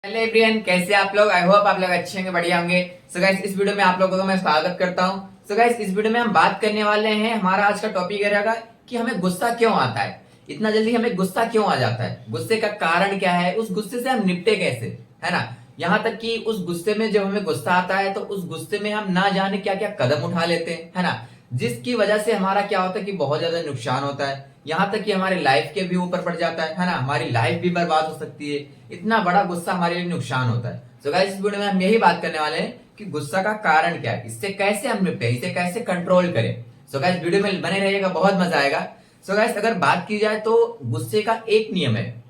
Hello everyone, कैसे आप लोग। आई होप आप लोग अच्छे होंगे, बढ़िया होंगे। सो गाइस, इस वीडियो में आप लोगों का मैं स्वागत करता हूं। सो गाइस, इस वीडियो में हम बात करने वाले हैं, हमारा आज का टॉपिक ये रहेगा कि हमें गुस्सा क्यों आता है। इतना जल्दी हमें गुस्सा क्यों आ जाता है, गुस्से का कारण क्या है, उस गुस्से से हम निपटे कैसे, है ना। यहाँ तक कि उस गुस्से में जब हमें गुस्सा आता है तो उस गुस्से में हम ना जाने क्या क्या कदम उठा लेते हैं, है ना, जिसकी वजह से हमारा क्या होता है कि बहुत ज्यादा नुकसान होता है। यहाँ तक कि हमारे लाइफ के भी ऊपर पड़ जाता है ना, हमारी लाइफ भी बर्बाद हो सकती है। इतना बड़ा गुस्सा हमारे लिए नुकसान होता है। सो गाइस, इस वीडियो में हम यही बात करने वाले हैं कि गुस्सा का कारण क्या है, इससे कैसे हम निपटे, इसे कैसे कंट्रोल करें। सो गाइस, वीडियो में बने रहिएगा, बहुत मजा आएगा। सो गाइस, अगर बात की जाए तो गुस्से का एक नियम है।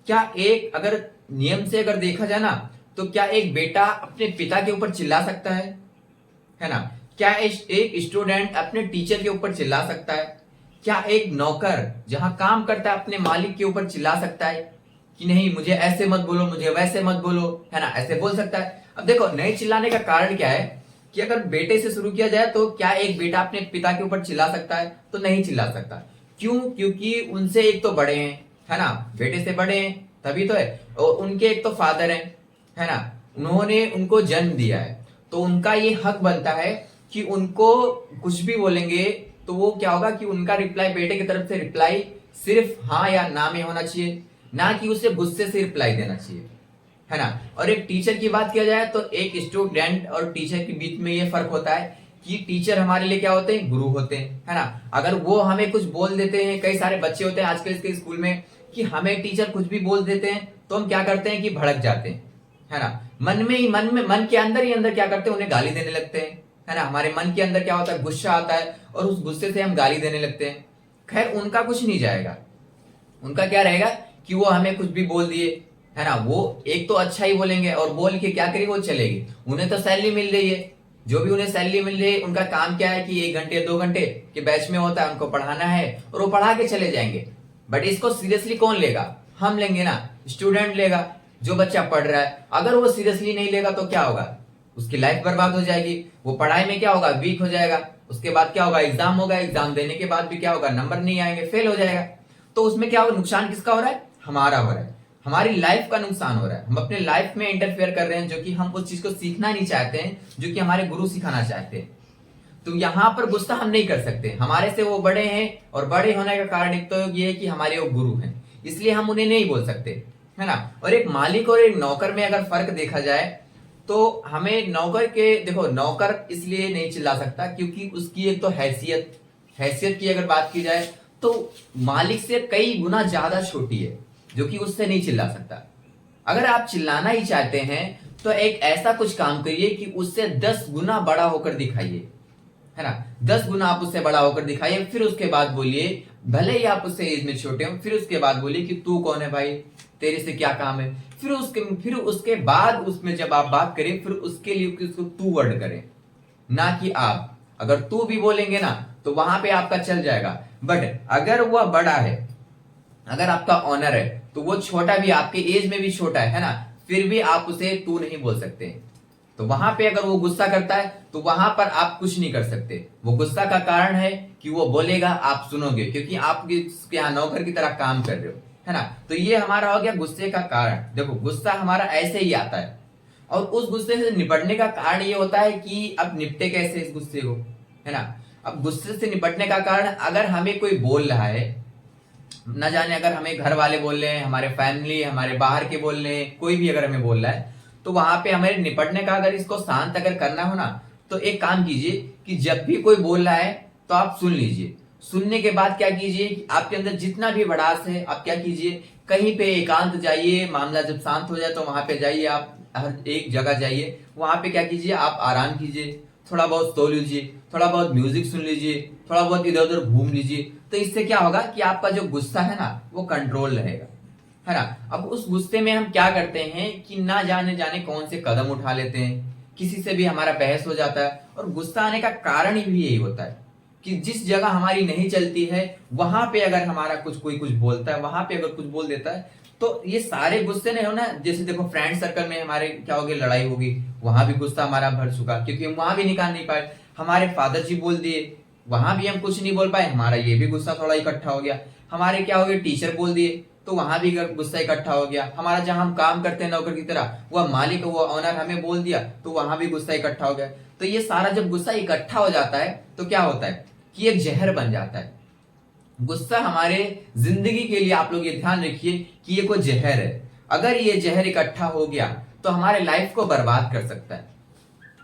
क्या एक अगर नियम से अगर देखा जाए ना, तो क्या एक बेटा अपने पिता के ऊपर चिल्ला सकता है ना। क्या एक स्टूडेंट अपने टीचर के ऊपर चिल्ला सकता है। क्या एक नौकर जहां काम करता है अपने मालिक के ऊपर चिल्ला सकता है कि नहीं मुझे ऐसे मत बोलो, मुझे वैसे मत बोलो, है ना, ऐसे बोल सकता है। अब देखो, नहीं चिल्लाने का कारण क्या है कि अगर बेटे से शुरू किया जाए तो क्या एक बेटा अपने पिता के ऊपर चिल्ला सकता है, तो नहीं चिल्ला सकता। क्यों? क्योंकि उनसे एक तो बड़े हैं, है ना, बेटे से बड़े हैं, तभी तो है। और उनके एक तो फादर हैं, है ना, उन्होंने उनको जन्म दिया है, तो उनका ये हक बनता है कि उनको कुछ भी बोलेंगे तो वो क्या होगा कि उनका रिप्लाई, बेटे की तरफ से रिप्लाई सिर्फ हाँ या ना में होना चाहिए, ना कि उसे गुस्से से रिप्लाई देना चाहिए, है ना। और एक टीचर की बात किया जाए तो एक स्टूडेंट और टीचर के बीच में ये फर्क होता है कि टीचर हमारे लिए क्या होते हैं, गुरु होते हैं, है ना। अगर वो हमें कुछ बोल देते हैं, कई सारे बच्चे होते हैं आजकल के स्कूल में कि हमें टीचर कुछ भी बोल देते हैं तो हम क्या करते हैं कि भड़क जाते हैं, है ना। मन में ही मन के अंदर ही अंदर क्या करते हैं, उन्हें गाली देने लगते हैं, है ना। हमारे मन के अंदर क्या होता है, गुस्सा आता है और उस गुस्से से हम गाली देने लगते हैं। खैर, उनका कुछ नहीं जाएगा, उनका क्या रहेगा कि वो हमें कुछ भी बोल दिए, है ना, वो एक तो अच्छा ही बोलेंगे और बोल के क्या करेंगे, वो चलेगी। उन्हें तो सैलरी मिल रही है, जो भी उन्हें सैलरी मिल रही है, उनका काम क्या है कि 1 घंटे 2 घंटे के बैच में होता है, उनको पढ़ाना है और वो पढ़ा के चले जाएंगे। बट इसको सीरियसली कौन लेगा, हम लेंगे ना, स्टूडेंट लेगा, जो बच्चा पढ़ रहा है। अगर वो सीरियसली नहीं लेगा तो क्या होगा, उसकी लाइफ बर्बाद हो जाएगी। वो पढ़ाई में क्या होगा, वीक हो जाएगा। उसके बाद क्या होगा, एग्जाम होगा, एग्जाम देने के बाद भी क्या होगा, नंबर नहीं आएंगे, फेल हो जाएगा। तो उसमें क्या होगा, नुकसान किसका हो रहा है, हमारा हो रहा है, हमारी लाइफ का नुकसान हो रहा है। हम अपने लाइफ में इंटरफेयर कर रहे हैं, जो कि हम उस चीज को सीखना नहीं चाहते हैं, जो कि हमारे गुरु सिखाना चाहते हैं। तो यहाँ पर गुस्सा हम नहीं कर सकते, हमारे से वो बड़े हैं और बड़े होने का कारण एक तो ये है कि हमारे वो गुरु हैं, इसलिए हम उन्हें नहीं बोल सकते, है ना। और एक मालिक और एक नौकर में अगर फर्क देखा जाए तो हमें नौकर के, देखो, नौकर इसलिए नहीं चिल्ला सकता क्योंकि उसकी एक तो हैसियत हैसियत की अगर बात की जाए तो मालिक से कई गुना ज्यादा छोटी है, जो कि उससे नहीं चिल्ला सकता। अगर आप चिल्लाना ही चाहते हैं तो एक ऐसा कुछ काम करिए कि उससे 10 गुना बड़ा होकर दिखाइए, है ना। 10 गुना आप उससे बड़ा होकर दिखाइए, फिर उसके बाद बोलिए, भले ही आप उससे एज में छोटे हो, फिर उसके बाद बोलिए कि तू कौन है भाई, तेरे से क्या काम है। फिर उसके बाद उसमें जब आप बात करें, फिर उसके लिए उसको तू वर्ड करें, ना कि आप। अगर तू भी बोलेंगे ना तो वहां पे आपका चल जाएगा। बट अगर वह बड़ा है, अगर आपका ऑनर है, तो वो छोटा भी, आपके एज में भी छोटा है ना, फिर भी आप उसे तू नहीं बोल सकते। तो वहां पे अगर वो गुस्सा करता है तो वहां पर आप कुछ नहीं कर सकते। वो गुस्सा का कारण है कि वो बोलेगा, आप सुनोगे, क्योंकि आप उसके यहाँ नौकर की तरह काम कर रहे हो, है ना। तो ये हमारा हो गया गुस्से का कारण। देखो, गुस्सा हमारा ऐसे ही आता है और उस गुस्से से निपटने का कारण ये होता है कि अब निपटे कैसे इस गुस्से को, है ना। अब गुस्से से निपटने का कारण, अगर हमें कोई बोल रहा है, न जाने अगर हमें घर वाले बोल रहे हैं, हमारे फैमिली, हमारे बाहर के बोल रहे हैं, कोई भी अगर हमें बोल रहा है, तो वहां पे हमें निपटने का, अगर इसको शांत अगर करना हो ना, तो एक काम कीजिए कि जब भी कोई बोल रहा है तो आप सुन लीजिए। सुनने के बाद क्या कीजिए कि आपके अंदर जितना भी भड़ास है, आप क्या कीजिए, कहीं पे एकांत जाइए। मामला जब शांत हो जाए तो वहां पे जाइए, आप हर एक जगह जाइए, वहां पे क्या कीजिए, आप आराम कीजिए, थोड़ा बहुत सो लीजिए, थोड़ा बहुत म्यूजिक सुन लीजिए, थोड़ा बहुत इधर उधर घूम लीजिए। तो इससे क्या होगा कि आपका जो गुस्सा है ना, वो कंट्रोल रहेगा, है ना। अब उस गुस्से में हम क्या करते हैं कि ना जाने जाने कौन से कदम उठा लेते हैं, किसी से भी हमारा बहस हो जाता है। और गुस्सा आने का कारण ही भी यही होता है कि जिस जगह हमारी नहीं चलती है, वहां पे अगर हमारा कोई कुछ बोलता है, वहां पे अगर कुछ बोल देता है, तो ये सारे गुस्से नहीं हो ना। जैसे देखो, फ्रेंड सर्कल में हमारे क्या होगी, लड़ाई होगी, वहां भी गुस्सा हमारा भर चुका, क्योंकि हम वहां भी निकाल नहीं पाए। हमारे फादर जी बोल दिए, वहां भी हम कुछ नहीं बोल पाए, हमारा ये भी गुस्सा थोड़ा इकट्ठा हो गया। हमारे क्या हो गया, टीचर बोल दिए, तो वहां भी अगर गुस्सा इकट्ठा हो गया। हमारा जहां हम काम करते हैं नौकर की तरह, वह मालिक वो ऑनर हमें बोल दिया तो वहां भी गुस्सा इकट्ठा हो गया। तो ये सारा जब गुस्सा इकट्ठा हो जाता है तो क्या होता है कि एक जहर बन जाता है। गुस्सा हमारे जिंदगी के लिए आप लोग ये ध्यान रखिए कि ये कोई जहर है। अगर ये जहर इकट्ठा हो गया तो हमारे लाइफ को बर्बाद कर सकता है।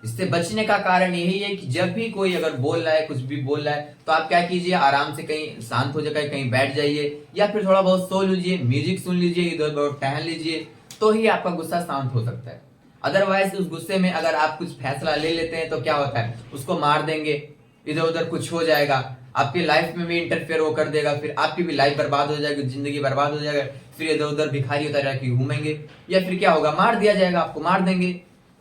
इससे बचने का कारण यही है कि जब भी कोई अगर बोल रहा है, कुछ भी बोल रहा है, तो आप क्या कीजिए, आराम से कहीं शांत हो जाकर कहीं बैठ जाइए या फिर थोड़ा बहुत सो लीजिए, म्यूजिक सुन लीजिए, इधर उधर टहल लीजिए, तो ही आपका गुस्सा शांत हो सकता है। अदरवाइज उस गुस्से में अगर आप कुछ फैसला ले लेते हैं तो क्या होता है, उसको मार देंगे, इधर उधर कुछ हो जाएगा, आपकी लाइफ में भी इंटरफेयर वो कर देगा, फिर आपकी भी लाइफ बर्बाद हो जाएगी, जिंदगी बर्बाद हो जाएगा, फिर इधर उधर भिखारी होता रहेगा कि घूमेंगे, या फिर क्या होगा, मार दिया जाएगा, आपको मार देंगे।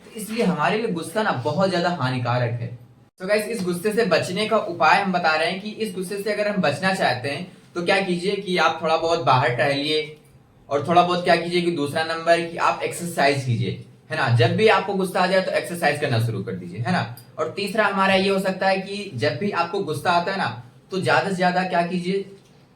तो इसलिए हमारे लिए गुस्सा ना बहुत ज्यादा हानिकारक है। तो गाइस इस गुस्से से बचने का उपाय हम बता रहे हैं कि इस गुस्से से अगर हम बचना चाहते हैं तो क्या कीजिए कि आप थोड़ा बहुत बाहर टहलिए, और थोड़ा बहुत क्या कीजिए कि दूसरा नंबर कि आप एक्सरसाइज कीजिए, है ना। जब भी आपको गुस्सा आ जाए तो एक्सरसाइज करना शुरू कर दीजिए, है ना। और तीसरा हमारा ये हो सकता है कि जब भी आपको गुस्सा आता है ना तो ज्यादा से ज्यादा क्या कीजिए,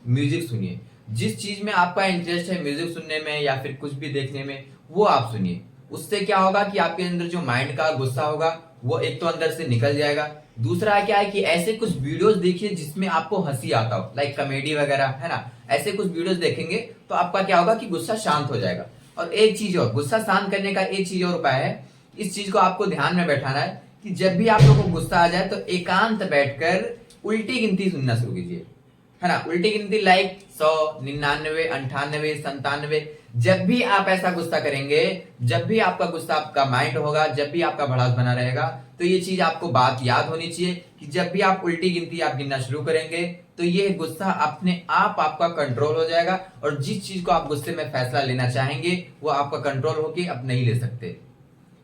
म्यूजिक सुनिए। जिस चीज में आपका इंटरेस्ट है म्यूजिक सुनने में या फिर कुछ भी देखने में, वो आप सुनिए। उससे क्या होगा कि आपके अंदर जो माइंड का गुस्सा होगा वो एक तो अंदर से निकल जाएगा। दूसरा क्या है कि ऐसे कुछ वीडियोस देखिए जिसमें आपको हंसी आता हो, लाइक कॉमेडी वगैरह, है ना। ऐसे कुछ वीडियोस देखेंगे तो आपका क्या होगा कि गुस्सा शांत हो जाएगा। और एक चीज और, गुस्सा शांत करने का एक चीज और उपाय है, इस चीज को आपको ध्यान में बैठाना है कि जब भी आप लोगों को गुस्सा आ जाए तो एकांत बैठकर उल्टी गिनती सुनना शुरू कीजिए, है ना। उल्टी गिनती लाइक 100, 99, 98, 97। जब भी आप ऐसा गुस्सा करेंगे, जब भी आपका गुस्सा आपका माइंड होगा, जब भी आपका भड़ास बना रहेगा, तो ये चीज आपको बात याद होनी चाहिए कि जब भी आप उल्टी गिनती आप गिनना शुरू करेंगे तो ये गुस्सा अपने आप आपका कंट्रोल हो जाएगा, और जिस चीज को आप गुस्से में फैसला लेना चाहेंगे वो आपका कंट्रोल होके आप नहीं ले सकते।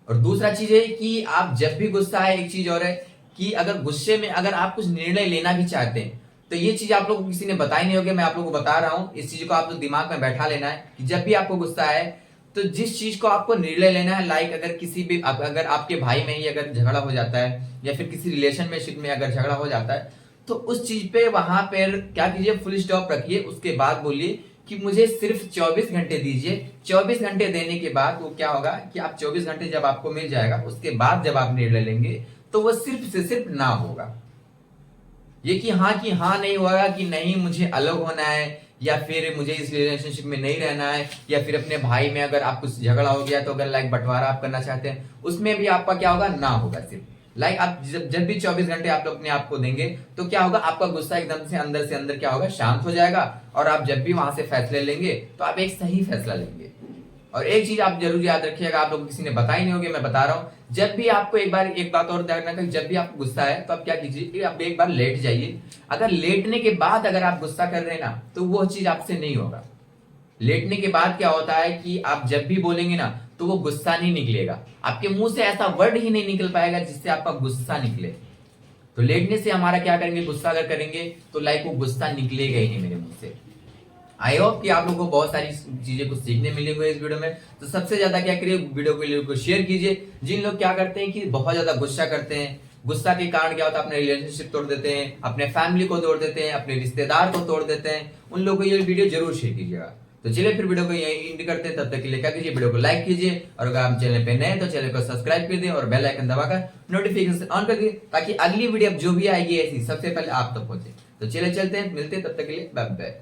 और दूसरा चीज है कि आप जब भी गुस्सा है, एक चीज और है कि अगर गुस्से में अगर आप कुछ निर्णय लेना भी चाहते हैं तो ये चीज आप लोग को किसी ने बताई नहीं होगी, मैं आप लोगों को बता रहा हूं। इस चीज को आप लोग दिमाग में बैठा लेना है कि जब भी आपको गुस्सा है तो जिस चीज को आपको निर्णय लेना है, लाइक अगर किसी भी अगर आपके भाई में ही अगर झगड़ा हो जाता है या फिर किसी रिलेशनशिप में अगर झगड़ा हो जाता है तो उस चीज पे वहां पर क्या कीजिए, फुल स्टॉप रखिए। उसके बाद बोलिए कि मुझे सिर्फ 24 घंटे दीजिए। 24 घंटे देने के बाद वो क्या होगा कि आप 24 घंटे जब आपको मिल जाएगा उसके बाद जब आप निर्णय लेंगे तो वो सिर्फ से सिर्फ ना होगा। ये कि हाँ नहीं होगा कि नहीं मुझे अलग होना है या फिर मुझे इस रिलेशनशिप में नहीं रहना है, या फिर अपने भाई में अगर आप कुछ झगड़ा हो गया तो अगर लाइक बंटवारा आप करना चाहते हैं उसमें भी आपका क्या होगा, ना होगा। सिर्फ लाइक आप जब भी 24 घंटे आप अपने आप को देंगे तो क्या होगा, आपका गुस्सा एकदम से अंदर क्या होगा, शांत हो जाएगा, और आप जब भी वहां से फैसले लेंगे तो आप एक सही फैसला लेंगे। और एक चीज आप जरूर याद रखिएगा, आप लोग किसी ने बताई नहीं होगी, मैं बता रहा हूं। जब भी आपको एक बात और ध्यान रखना, जब भी आपको गुस्सा है तो आप क्या कीजिए, आप एक बार लेट जाइए। अगर लेटने के बाद अगर आप गुस्सा कर रहे हैं ना तो वो चीज आपसे नहीं होगा। लेटने के बाद क्या होता है कि आप जब भी बोलेंगे ना तो वो गुस्सा नहीं निकलेगा, आपके मुंह से ऐसा वर्ड ही नहीं निकल पाएगा जिससे आपका गुस्सा निकले। तो लेटने से हमारा क्या करेंगे, गुस्सा अगर करेंगे तो लाइक वो गुस्सा निकलेगा ही नहीं मेरे मुंह से। आई होप कि आप लोगों को बहुत सारी चीजें कुछ सीखने मिलेंगे इस वीडियो में। तो सबसे ज्यादा क्या करिए, वीडियो को शेयर कीजिए। जिन लोग क्या करते हैं कि बहुत ज्यादा गुस्सा करते हैं, गुस्सा के कारण क्या होता है, अपने रिलेशनशिप तोड़ देते हैं, अपने फैमिली को तोड़ देते हैं, अपने रिश्तेदार को तोड़ देते हैं, उन लोगों को ये वीडियो जरूर शेयर कीजिएगा। तो चलिए फिर वीडियो को यही एंड करते हैं, तब तक के लिए क्या कीजिए, वीडियो को लाइक कीजिए, और अगर आप चैनल पे नए हैं तो चैनल को सब्सक्राइब कर दें और बेल आइकन दबाकर नोटिफिकेशन ऑन कर दिए, ताकि अगली वीडियो जो भी आएगी ऐसी सबसे पहले आप तक पहुंचे। तो चलिए चलते हैं, मिलते हैं, तब तक के लिए बाय बाय।